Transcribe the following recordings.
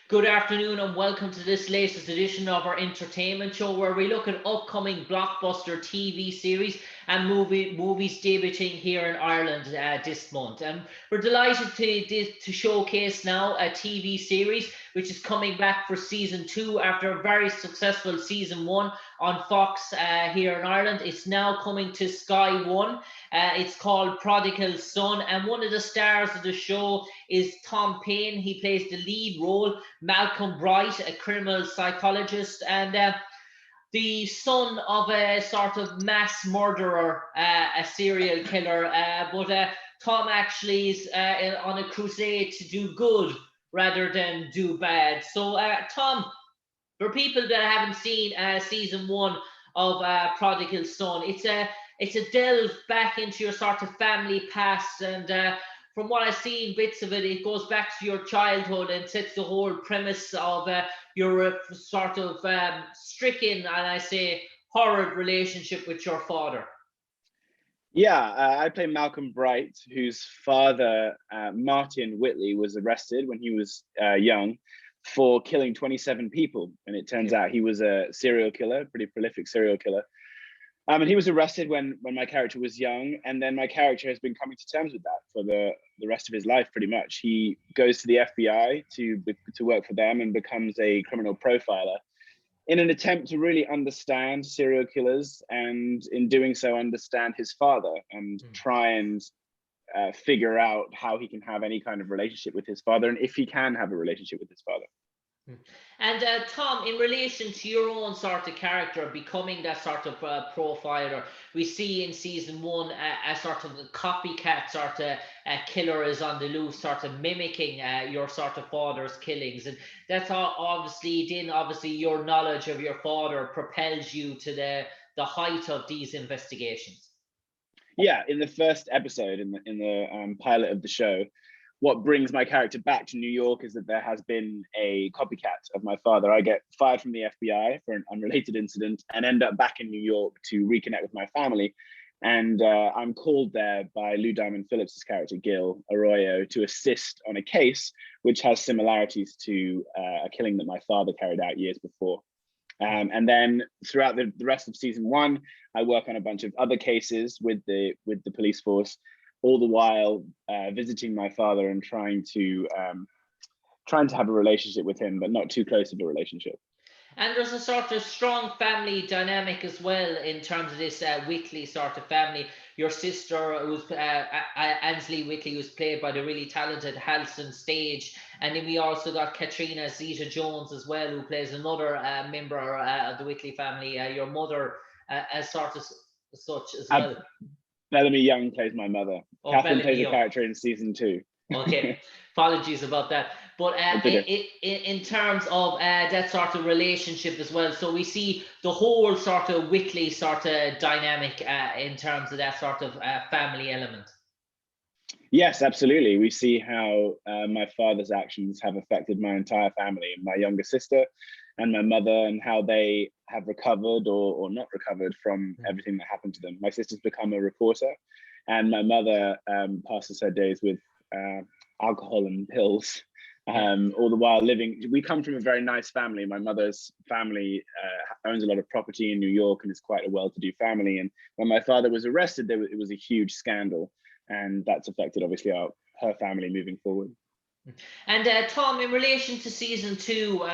Good afternoon and welcome to this latest edition of our entertainment show where we look at upcoming blockbuster TV series and movies debuting here in Ireland this month. And we're delighted to showcase now a TV series which is coming back for season two after a very successful season one on Fox here in Ireland. It's now coming to Sky One. It's called Prodigal Son, and one of the stars of the show is Tom Payne. He plays the lead role. Malcolm Bright, a criminal psychologist, and the son of a sort of mass murderer, a serial killer. But Tom actually is on a crusade to do good rather than do bad. So, Tom, for people that haven't seen season one of Prodigal Son, it's a delve back into your sort of family past, and from what I've seen, bits of it, it goes back to your childhood and sets the whole premise of your sort of stricken, and I say horrid relationship with your father. Yeah, I play Malcolm Bright, whose father, Martin Whitley, was arrested when he was young for killing 27 people. And it turns Okay. out he was a serial killer, pretty prolific serial killer. And he was arrested when my character was young. And then my character has been coming to terms with that for the rest of his life, pretty much. He goes to the FBI to work for them and becomes a criminal profiler in an attempt to really understand serial killers, and in doing so understand his father and try and figure out how he can have any kind of relationship with his father, and if he can have a relationship with his father. And Tom, in relation to your own sort of character becoming that sort of profiler, we see in season one a sort of copycat sort of killer is on the loose, sort of mimicking your sort of father's killings, and that's obviously then obviously your knowledge of your father propels you to the height of these investigations. Yeah, in the first episode, in the pilot of the show, what brings my character back to New York is that there has been a copycat of my father. I get fired from the FBI for an unrelated incident and end up back in New York to reconnect with my family. And I'm called there by Lou Diamond Phillips' character, Gil Arroyo, to assist on a case which has similarities to a killing that my father carried out years before. And then throughout the rest of season one, I work on a bunch of other cases with the police force, all the while visiting my father and trying to have a relationship with him, but not too close of a relationship. And there's a sort of strong family dynamic as well in terms of this Whitley sort of family. Your sister, who's Ansley Whitley, who's played by the really talented Halson Stage, and then we also got Katrina Zeta-Jones as well, who plays another member of the Whitley family. Your mother, as sort of such as well. Bellamy Young plays my mother. Oh, Catherine Bellamy plays a Young. character in season two. Okay, apologies about that. But in terms of that sort of relationship as well, so we see the whole sort of Whitley sort of dynamic in terms of that sort of family element. Yes, absolutely. We see how my father's actions have affected my entire family, my younger sister and my mother, and how they have recovered or not recovered from everything that happened to them. My sister's become a reporter, and my mother passes her days with alcohol and pills, all the while living. We come from a very nice family. My mother's family owns a lot of property in New York and is quite a well-to-do family. And when my father was arrested, it was a huge scandal, and that's affected obviously her family moving forward. And Tom, in relation to season two,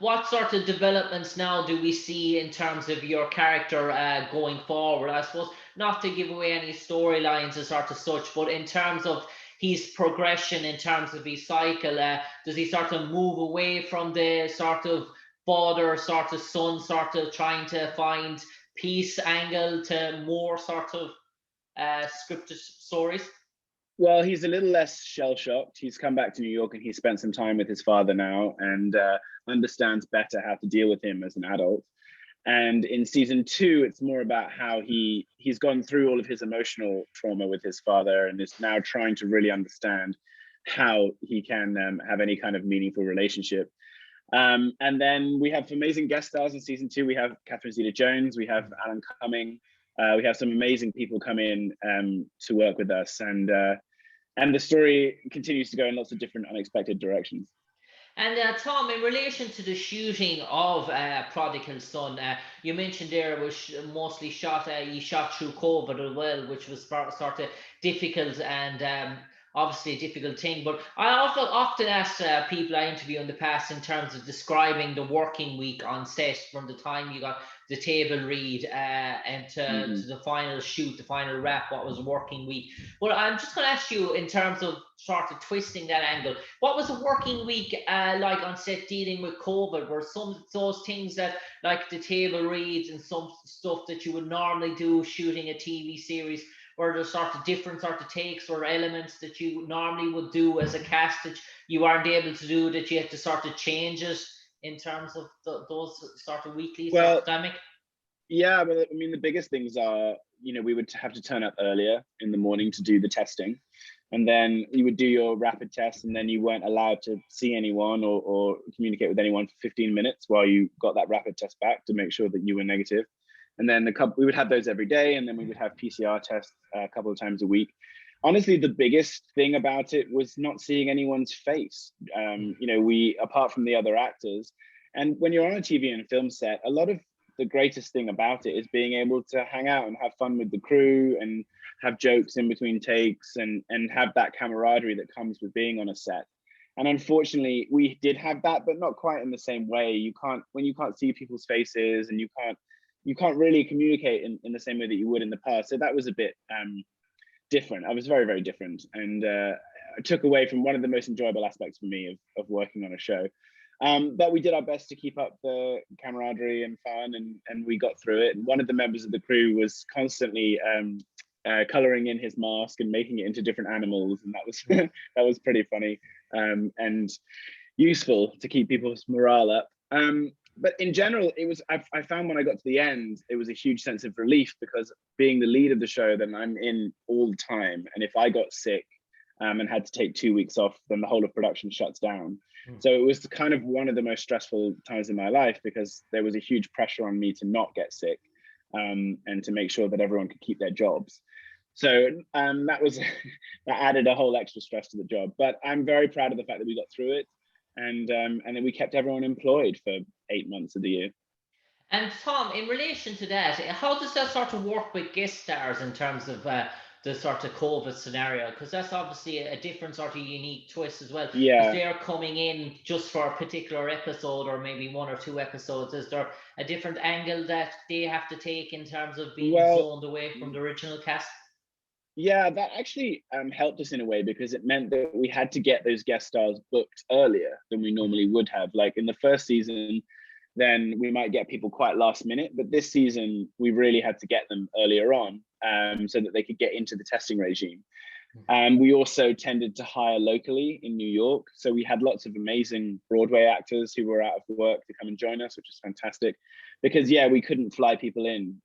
what sort of developments now do we see in terms of your character going forward? I suppose not to give away any storylines as sort of such, but in terms of his progression, in terms of his cycle, does he sort of move away from the sort of father, sort of son, sort of trying to find peace angle to more sort of scripted stories? Well, he's a little less shell-shocked. He's come back to New York and he's spent some time with his father now, and understands better how to deal with him as an adult. And in season two, it's more about how he's gone through all of his emotional trauma with his father and is now trying to really understand how he can have any kind of meaningful relationship. And then we have amazing guest stars in season two. We have Catherine Zeta-Jones, we have Alan Cumming, we have some amazing people come in to work with us, and the story continues to go in lots of different unexpected directions. And Tom, in relation to the shooting of Prodigal Son, you mentioned there it was mostly shot, you shot through COVID as well, which was sort of difficult and obviously a difficult thing. But I also often ask people I interview in the past in terms of describing the working week on set from the time you got the table read and to the final shoot, the final wrap, what was a working week. But I'm just going to ask you in terms of sort of twisting that angle, what was a working week like on set dealing with COVID? Were some of those things that, like the table reads and some stuff that you would normally do shooting a TV series, were there sort of different sort of takes or elements that you normally would do as a cast that you aren't able to do, that you had to sort of change it in terms of those sort of weekly sort Well, of dynamic? yeah, but I mean, the biggest things are, we would have to turn up earlier in the morning to do the testing. And then you would do your rapid test, and then you weren't allowed to see anyone or communicate with anyone for 15 minutes while you got that rapid test back to make sure that you were negative. And then we would have those every day, and then we would have PCR tests a couple of times a week. Honestly, the biggest thing about it was not seeing anyone's face. We, apart from the other actors, and when you're on a TV and film set, a lot of the greatest thing about it is being able to hang out and have fun with the crew and have jokes in between takes and have that camaraderie that comes with being on a set. And unfortunately, we did have that, but not quite in the same way. When you can't see people's faces, and you can't really communicate in the same way that you would in the past. So that was a bit different. I was very, very different, and I took away from one of the most enjoyable aspects for me of working on a show. But we did our best to keep up the camaraderie and fun, and we got through it. And one of the members of the crew was constantly coloring in his mask and making it into different animals, and that was that was pretty funny and useful to keep people's morale up. But in general, I found when I got to the end, it was a huge sense of relief, because being the lead of the show, then I'm in all the time, and if I got sick and had to take 2 weeks off, then the whole of production shuts down. So it was kind of one of the most stressful times in my life, because there was a huge pressure on me to not get sick and to make sure that everyone could keep their jobs. So that added a whole extra stress to the job. But I'm very proud of the fact that we got through it, and then we kept everyone employed for 8 months of the year. And Tom, in relation to that, how does that sort of work with guest stars in terms of the sort of COVID scenario? Because that's obviously a different sort of unique twist as well. Because they're coming in just for a particular episode, or maybe 1 or 2 episodes. Is there a different angle that they have to take in terms of being zoned away from the original cast? Yeah, that actually helped us in a way, because it meant that we had to get those guest stars booked earlier than we normally would have. Like in the first season, then we might get people quite last minute, but this season we really had to get them earlier on so that they could get into the testing regime. We also tended to hire locally in New York, so we had lots of amazing Broadway actors who were out of work to come and join us, which was fantastic, because we couldn't fly people in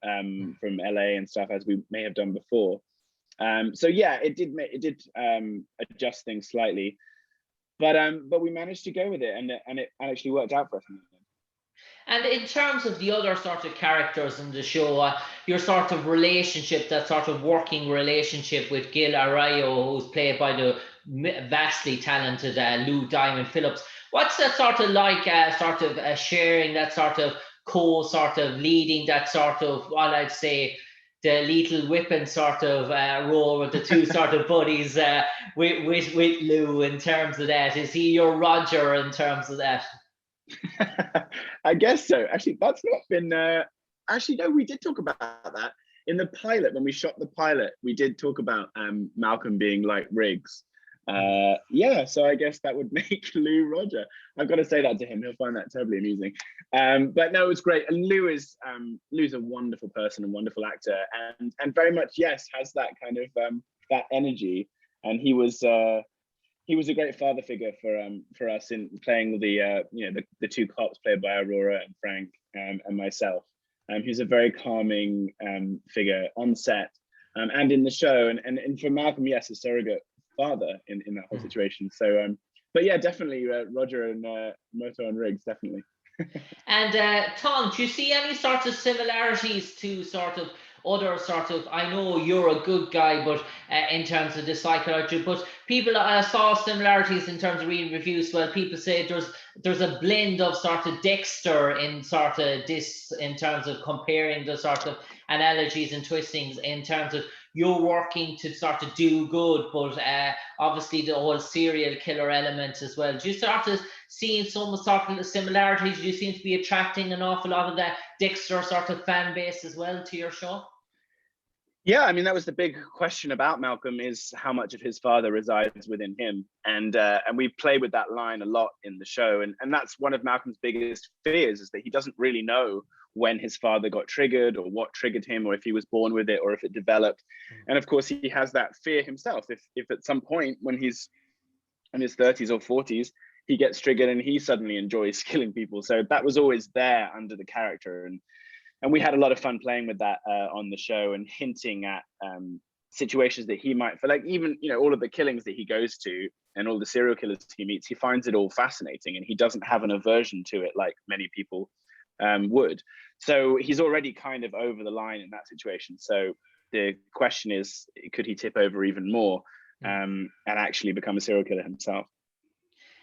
from LA and stuff as we may have done before. So yeah, it did adjust things slightly, but we managed to go with it, and it actually worked out for us. And in terms of the other sort of characters in the show, your sort of relationship, that sort of working relationship with Gil Arroyo, who's played by the vastly talented Lou Diamond Phillips, what's that sort of like, sharing that sort of sort of leading that sort of, what I'd say, the Lethal Weapon sort of role with the two sort of buddies with Lou in terms of that? Is he your Roger in terms of that? I guess so. Actually, that's not been. Actually, no, we did talk about that in the pilot. When we shot the pilot, we did talk about Malcolm being like Riggs. Yeah, so I guess that would make Lou Roger. I've got to say that to him. He'll find that terribly amusing. But no, it's great. And Lou's a wonderful person and wonderful actor, and very much, yes, has that kind of that energy. And he was a great father figure for us in playing the two cops played by Aurora and Frank and myself. He's a very calming figure on set and in the show, and for Malcolm, yes, a surrogate father in that whole situation. So, but yeah, definitely Roger and Moto and Riggs, definitely. And Tom, do you see any sort of similarities to sort of other sort of, I know you're a good guy, but in terms of the psychology, but people saw similarities in terms of reading reviews. Well, people say there's a blend of sort of Dexter in sort of this, in terms of comparing the sort of analogies and twistings, in terms of you're working to sort of do good, but obviously the whole serial killer element as well. Do you start to seeing some sort of similarities? Do you seem to be attracting an awful lot of that Dexter sort of fan base as well to your show? Yeah, I mean, that was the big question about Malcolm, is how much of his father resides within him. And we play with that line a lot in the show. And that's one of Malcolm's biggest fears, is that he doesn't really know when his father got triggered, or what triggered him, or if he was born with it, or if it developed. And of course, he has that fear himself. If at some point when he's in his 30s or 40s, he gets triggered and he suddenly enjoys killing people. So that was always there under the character. And we had a lot of fun playing with that on the show, and hinting at situations that he might feel like, even, you know, all of the killings that he goes to and all the serial killers he meets, he finds it all fascinating, and he doesn't have an aversion to it like many people would. So he's already kind of over the line in that situation. So the question is, could he tip over even more and actually become a serial killer himself?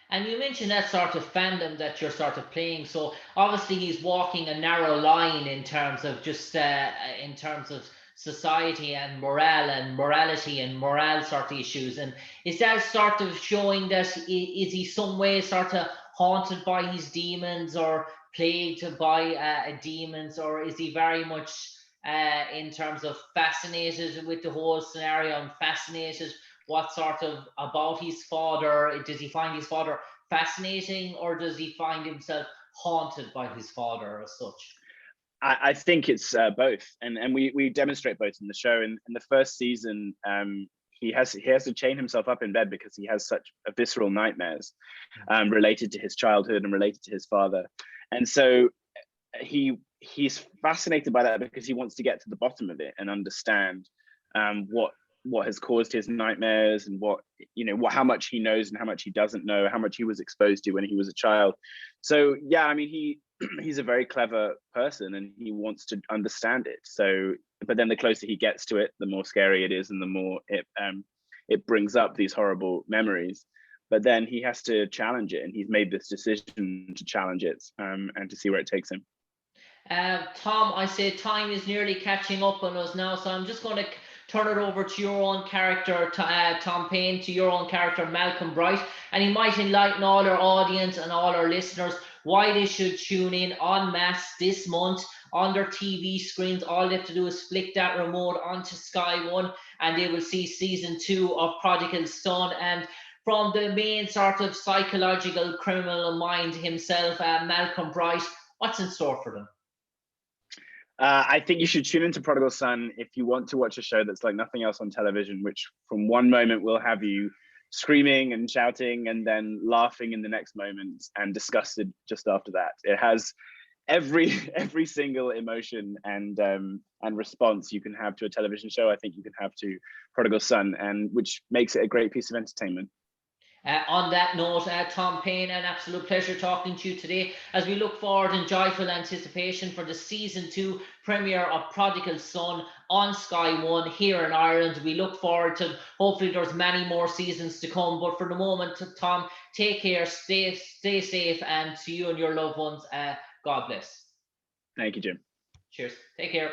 And you mentioned that sort of fandom that you're sort of playing. So obviously he's walking a narrow line in terms of just in terms of society and morale and morality and moral sort of issues. And is that sort of showing that is he some way sort of haunted by his demons, or plagued by demons, or is he very much in terms of fascinated with the whole scenario and fascinated what sort of about his father? Does he find his father fascinating, or does he find himself haunted by his father as such? I think it's both, and we demonstrate both in the show. In the first season, he has to chain himself up in bed because he has such visceral nightmares related to his childhood and related to his father, and so he's fascinated by that because he wants to get to the bottom of it and understand what has caused his nightmares, and how much he knows and how much he doesn't know, how much he was exposed to when he was a child. So yeah, I mean, he's a very clever person, and he wants to understand it. So, but then the closer he gets to it, the more scary it is, and the more it brings up these horrible memories. But then he has to challenge it, and he's made this decision to challenge it and to see where it takes him. Tom, I say time is nearly catching up on us now, so I'm just going to turn it over to your own character, Tom Payne, to your own character, Malcolm Bright, and he might enlighten all our audience and all our listeners why they should tune in en masse this month on their TV screens. All they have to do is flick that remote onto Sky One, and they will see season 2 of Prodigal Son. And from the main sort of psychological criminal mind himself, Malcolm Bright, what's in store for them? I think you should tune into Prodigal Son if you want to watch a show that's like nothing else on television, which from one moment will have you screaming and shouting and then laughing in the next moment and disgusted just after that. It has every single emotion and response you can have to a television show. I think you can have to Prodigal Son, and which makes it a great piece of entertainment. On that note, Tom Payne, an absolute pleasure talking to you today as we look forward in joyful anticipation for the season 2 premiere of Prodigal Son on Sky One here in Ireland. We look forward to, hopefully there's many more seasons to come, but for the moment, Tom, take care, stay safe, and to you and your loved ones, God bless. Thank you, Jim. Cheers. Take care.